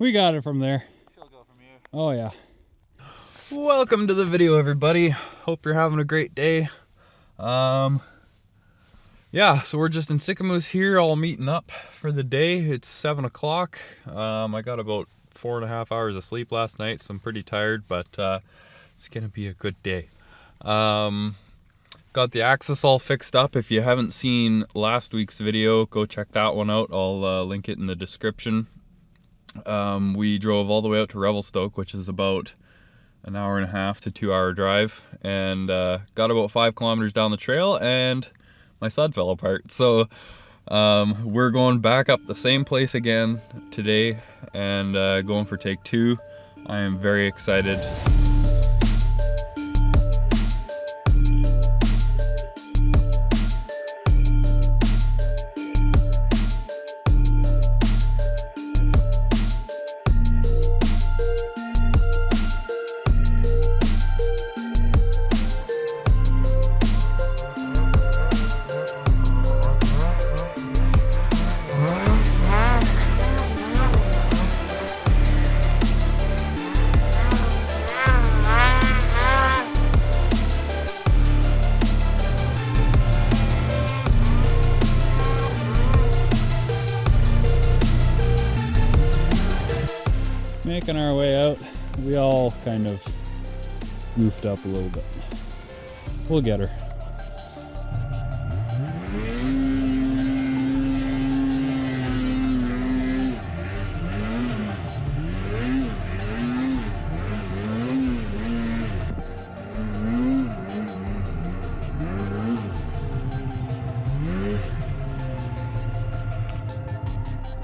We got it from there. She'll go from here. Oh yeah. Welcome to the video, everybody. Hope you're having a great day. Yeah, so we're just in Sycamoose here, all meeting up for the day. It's 7 o'clock. I got about 4.5 hours of sleep last night, so I'm pretty tired, but it's gonna be a good day. Got the axis all fixed up. If you haven't seen last week's video, go check that one out. I'll link it in the description. We drove all the way out to Revelstoke, which is about an 1.5 to 2 hour drive, and got about 5 kilometers down the trail and my sled fell apart. So we're going back up the same place again today and going for take 2. I am very excited. Making our way out. We all kind of goofed up a little bit. We'll get her.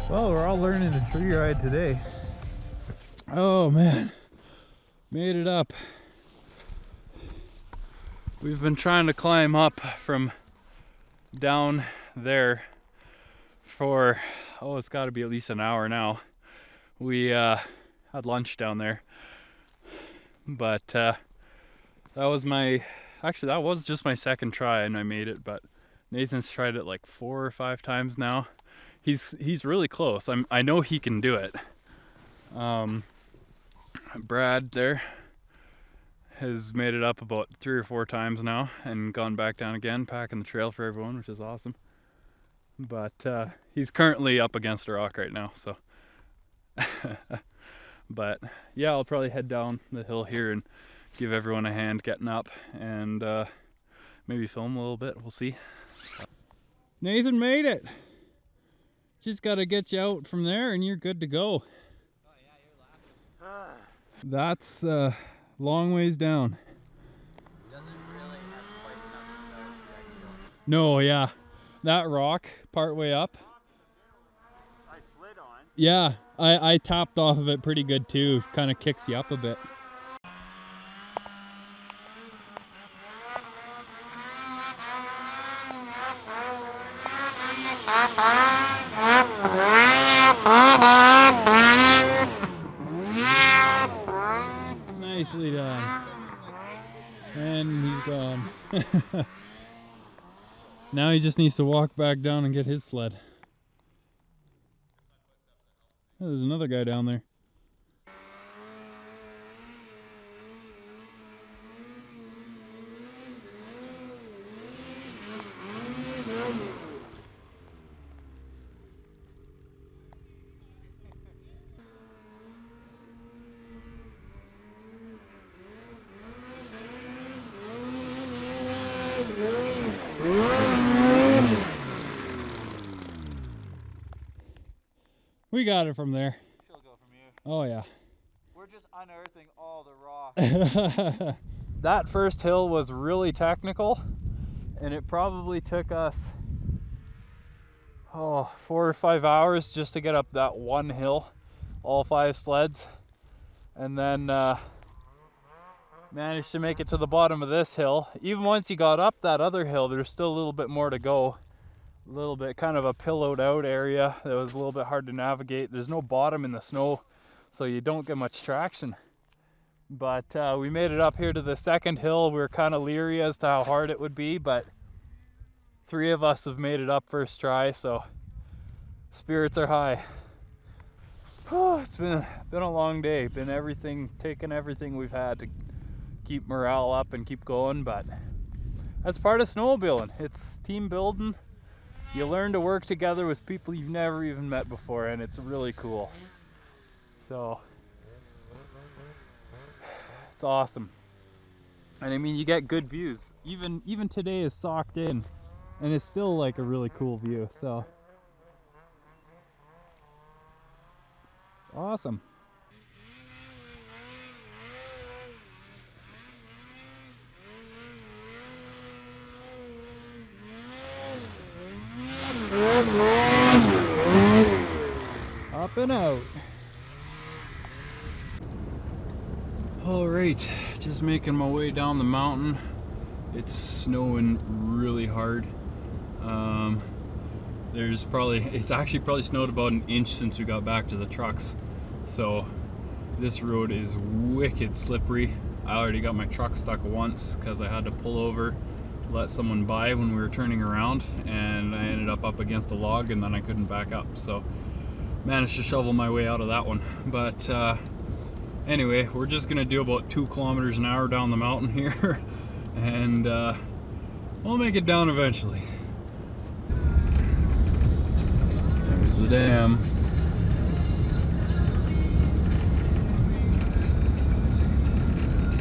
Well, we're all learning a tree ride today. Oh man, made it up. We've been trying to climb up from down there for, oh, it's got to be at least an hour now. We had lunch down there, but that was just my second try and I made it, but Nathan's tried it like 4 or 5 times now. He's really close. I know he can do it. Brad there has made it up about 3 or 4 times now and gone back down again, packing the trail for everyone, which is awesome. But he's currently up against a rock right now, so but yeah, I'll probably head down the hill here and give everyone a hand getting up and maybe film a little bit. We'll see. Nathan made it. Just got to get you out from there and you're good to go. That's a long ways down. Doesn't really have quite enough snow to get going. No, yeah. That rock part way up. I slid on. Yeah, I tapped off of it pretty good too. Kind of kicks you up a bit. Nicely done. And he's gone. Now he just needs to walk back down and get his sled. Oh, there's another guy down there. We got it from there. She'll go from here. Oh yeah. We're just unearthing all the rocks. That first hill was really technical, and it probably took us 4 or 5 hours just to get up that one hill, all 5 sleds, and then managed to make it to the bottom of this hill. Even once you got up that other hill, there's still a little bit more to go. A little bit kind of a pillowed out area that was a little bit hard to navigate. There's no bottom in the snow, so you don't get much traction. But we made it up here to the second hill. We were kind of leery as to how hard it would be, but 3 of us have made it up first try, so spirits are high. Oh, it's been a long day. Taking everything we've had to keep morale up and keep going, but that's part of snowmobiling. It's team building. You learn to work together with people you've never even met before, and it's really cool. So it's awesome. And I mean, you get good views. Even today is socked in, and it's still like a really cool view. So awesome. Up and out. All right, just making my way down the mountain. It's snowing really hard. It's actually probably snowed about an inch since we got back to the trucks. So this road is wicked slippery. I already got my truck stuck once because I had to pull over, let someone by when we were turning around, and I ended up against a log and then I couldn't back up. So managed to shovel my way out of that one. But anyway, we're just gonna do about 2 kilometers an hour down the mountain here and we'll make it down eventually. There's the dam.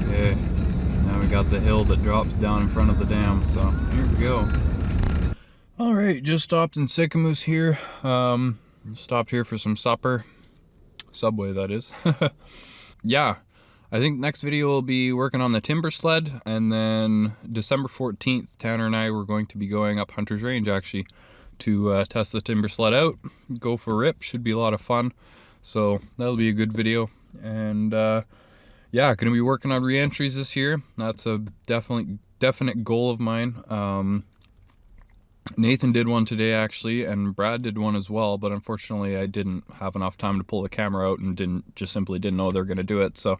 Okay, now we got the hill that drops down in front of the dam, so here we go. All right, just stopped in Sycamoose here. Stopped here for some supper. Subway, that is. Yeah, I think next video will be working on the timber sled, and then December 14th, Tanner and I were going to be going up Hunter's Range actually to test the timber sled out, go for a rip. Should be a lot of fun, so that'll be a good video. And yeah, gonna be working on re-entries this year. That's a definite goal of mine. Nathan did one today actually, and Brad did one as well, but unfortunately I didn't have enough time to pull the camera out and simply didn't know they were gonna do it, so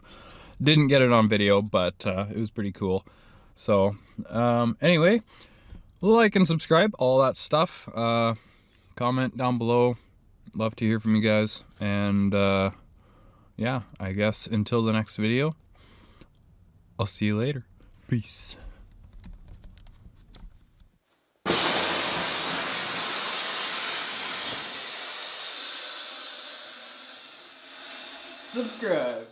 didn't get it on video, but it was pretty cool. So anyway, like and subscribe, all that stuff. Comment down below, love to hear from you guys, and yeah, I guess until the next video, I'll see you later. Peace. Subscribe.